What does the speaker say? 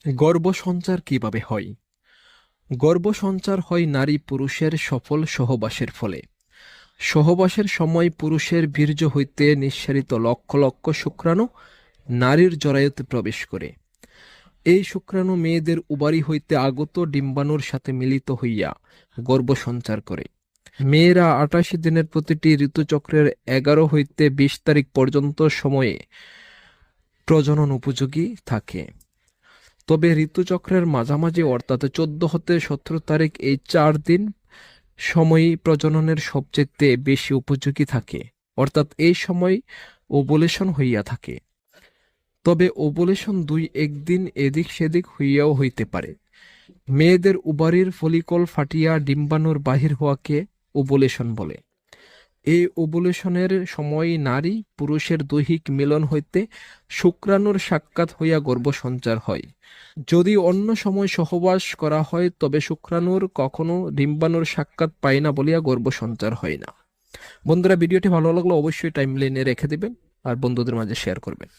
গর্ভসঞ্চার কিভাবে হয়? গর্ভসঞ্চার হয় নারী পুরুষের সফল সহবাসের ফলে। সহবাসের সময় পুরুষের বীর্য হইতে নিঃসারিত লক্ষ লক্ষ শুক্রাণু নারীর জরায়ুতে প্রবেশ করে। এই শুক্রাণু মেয়েদের উবারি হইতে আগত ডিম্বাণুর সাথে মিলিত হইয়া গর্ভসঞ্চার করে। মেয়েরা ৮৮ দিনের প্রতিটি ঋতুচক্রের ১১ হইতে ২০ তারিখ পর্যন্ত সময়ে প্রজনন উপযোগী থাকে। তবে ঋতুচক্রের মাঝামাঝি অর্থাৎ ১৪ হতে ১৭ তারিখ এই ৪ দিন সময়ই প্রজননের সবচেয়ে বেশি উপযোগী থাকে, অর্থাৎ এই সময় ওভুলেশন হইয়া থাকে। তবে ওভুলেশন ২-১ দিন এদিক সেদিক হইয়াও হইতে পারে। মেয়েদের উবারির ফলিকল ফাটিয়া ডিম্বাণুর বাহির হওয়াকে ওভুলেশন বলে। এই ওভুলেশনের সময় নারী পুরুষের দৈহিক মিলন হইতে শুক্রাণুর সাক্ষাৎ হইয়া গর্ভসঞ্চার হয়। যদি অন্য সময় সহবাস করা হয় তবে শুক্রাণুর কখনো ডিম্বাণুর সাক্ষাৎ পায় না বলিয়া গর্ভসঞ্চার হয় না। বন্ধুরা, ভিডিওটি ভালো লাগলে অবশ্যই টাইমলাইনে রেখে দিবেন আর বন্ধুদের মাঝে শেয়ার করবেন।